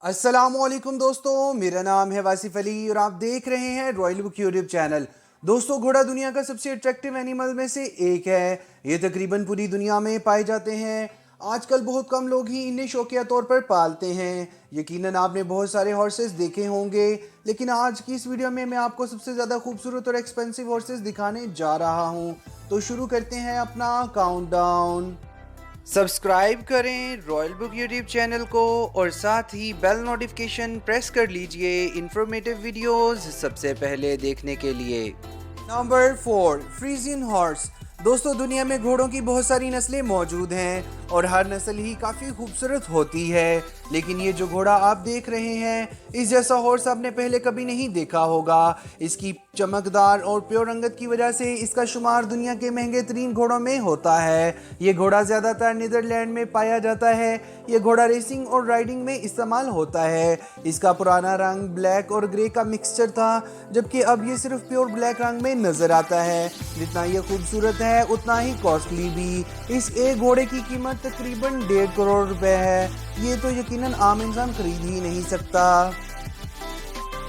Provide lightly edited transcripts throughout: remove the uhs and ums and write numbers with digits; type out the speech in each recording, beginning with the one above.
अस्सलामुअलैकुम दोस्तों, मेरा नाम है वासिफ अली और आप देख रहे हैं रॉयल बुक यूट्यूब चैनल। दोस्तों, घोड़ा दुनिया का सबसे अट्रैक्टिव एनिमल में से एक है। ये तकरीबन पूरी दुनिया में पाए जाते हैं। आजकल बहुत कम लोग ही इन्हें शौकिया तौर पर पालते हैं। यकीनन आपने बहुत सारे हॉर्सेस देखे होंगे, लेकिन आज की इस वीडियो में मैं आपको सबसे ज़्यादा खूबसूरत और एक्सपेंसिव हॉर्सेस दिखाने जा रहा हूँ। तो शुरू करते हैं अपना काउंटडाउन। सब्सक्राइब करें रॉयल बुक यूट्यूब चैनल को और साथ ही बेल नोटिफिकेशन प्रेस कर लीजिए इंफॉर्मेटिव वीडियोस सबसे पहले देखने के लिए। Number 4, Friesian horse. दोस्तों, दुनिया में घोड़ों की बहुत सारी नस्लें मौजूद हैं और हर नस्ल ही काफ़ी खूबसूरत होती है, लेकिन ये जो घोड़ा आप देख रहे हैं, इस जैसा हॉर्स आपने पहले कभी नहीं देखा होगा। इसकी चमकदार और प्योर रंगत की वजह से इसका शुमार दुनिया के महंगे तरीन घोड़ों में होता है। ये घोड़ा ज़्यादातर नीदरलैंड में पाया जाता है। ये घोड़ा रेसिंग और राइडिंग में इस्तेमाल होता है। इसका पुराना रंग ब्लैक और ग्रे का मिक्सचर था, जबकि अब ये सिर्फ प्योर ब्लैक रंग में नज़र आता है। जितना ये खूबसूरत है उतना ही कॉस्टली भी। इस एक घोड़े की कीमत तकरीबन 1.5 करोड़ रुपए है। ये तो यकीनन आम इंसान खरीद ही नहीं सकता।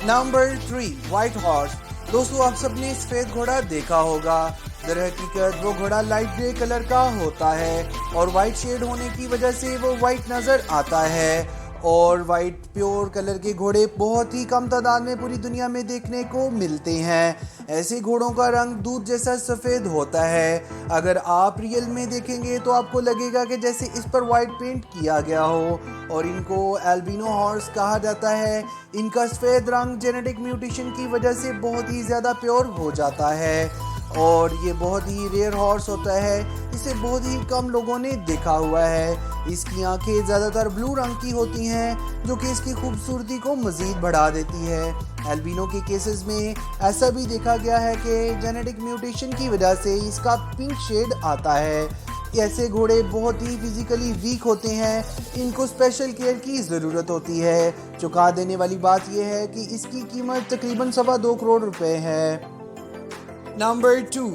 Number 3, white horse. दोस्तों, आप सबने सफेद घोड़ा देखा होगा। दरहकीकत वो घोड़ा लाइट ग्रे कलर का होता है और वाइट शेड होने की वजह से वो वाइट नज़र आता है। और वाइट प्योर कलर के घोड़े बहुत ही कम तादाद में पूरी दुनिया में देखने को मिलते हैं। ऐसे घोड़ों का रंग दूध जैसा सफ़ेद होता है। अगर आप रियल में देखेंगे तो आपको लगेगा कि जैसे इस पर वाइट पेंट किया गया हो। और इनको एल्बिनो हॉर्स कहा जाता है। इनका सफ़ेद रंग जेनेटिक म्यूटेशन की वजह से बहुत ही ज़्यादा प्योर हो जाता है और ये बहुत ही रेयर हॉर्स होता है। इसे बहुत ही कम लोगों ने देखा हुआ है। इसकी आंखें ज़्यादातर ब्लू रंग की होती हैं, जो कि इसकी खूबसूरती को मज़ीद बढ़ा देती है। एल्बिनो के केसेस में ऐसा भी देखा गया है कि जेनेटिक म्यूटेशन की वजह से इसका पिंक शेड आता है। ऐसे घोड़े बहुत ही फिजिकली वीक होते हैं। इनको स्पेशल केयर की ज़रूरत होती है। चौंका देने वाली बात यह है कि इसकी कीमत तकरीबन 2.25 करोड़ रुपए है। Number 2,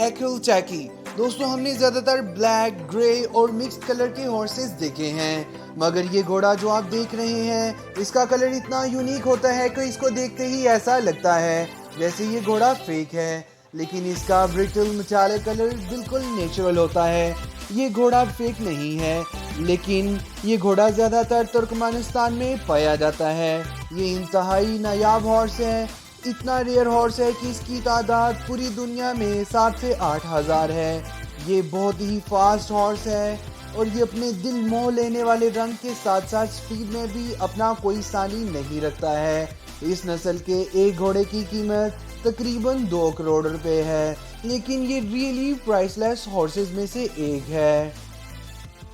Akhal Teke. दोस्तों, हमने ज़्यादातर ब्लैक, ग्रे और मिक्स्ड कलर के हॉर्सेस देखे हैं, मगर ये घोड़ा जो आप देख रहे हैं, इसका कलर इतना यूनिक होता है कि इसको देखते ही ऐसा लगता है जैसे ये घोड़ा फेक है। लेकिन इसका ब्रिटल मचाले कलर बिल्कुल नेचुरल होता है। ये घोड़ा फेक नहीं है, लेकिन ये घोड़ा ज़्यादातर तुर्कमेनिस्तान में पाया जाता है। ये इंतहाई नायाब हॉर्स है। इतना रेयर हॉर्स है कि इसकी तादाद पूरी दुनिया में 7 से 8 हज़ार है। ये बहुत ही फास्ट हॉर्स है और ये अपने दिल मोह लेने वाले रंग के साथ साथ स्पीड में भी अपना कोई सानी नहीं रखता है। इस नस्ल के एक घोड़े की कीमत तकरीबन 2 करोड़ रुपए है, लेकिन ये रियली प्राइसलेस हॉर्सेस में से एक है।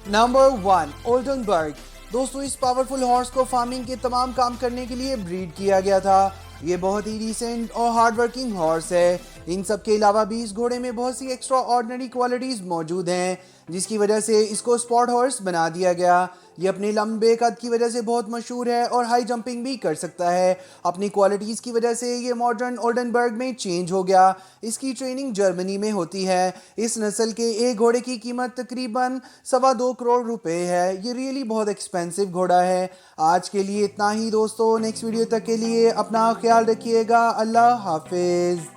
Number 1, Oldenburg. दोस्तों, इस पावरफुल हॉर्स को फार्मिंग के तमाम काम करने के लिए ब्रीड किया गया था। ये बहुत ही डिसेंट और हार्ड वर्किंग हॉर्स है। इन सब के अलावा भी इस घोड़े में बहुत सी एक्स्ट्रा ऑर्डिनरी क्वालिटीज़ मौजूद हैं, जिसकी वजह से इसको स्पॉट हॉर्स बना दिया गया। ये अपने लंबे कद की वजह से बहुत मशहूर है और हाई जंपिंग भी कर सकता है। अपनी क्वालिटीज़ की वजह से ये मॉडर्न ओल्डनबर्ग में चेंज हो गया। इसकी ट्रेनिंग जर्मनी में होती है। इस नस्ल के एक घोड़े की कीमत तकरीबन 2.25 करोड़ रुपए है। ये रियली बहुत एक्सपेंसिव घोड़ा है। आज के लिए इतना ही दोस्तों। नेक्स्ट वीडियो तक के लिए अपना ख्याल रखिएगा। अल्लाह हाफिज़।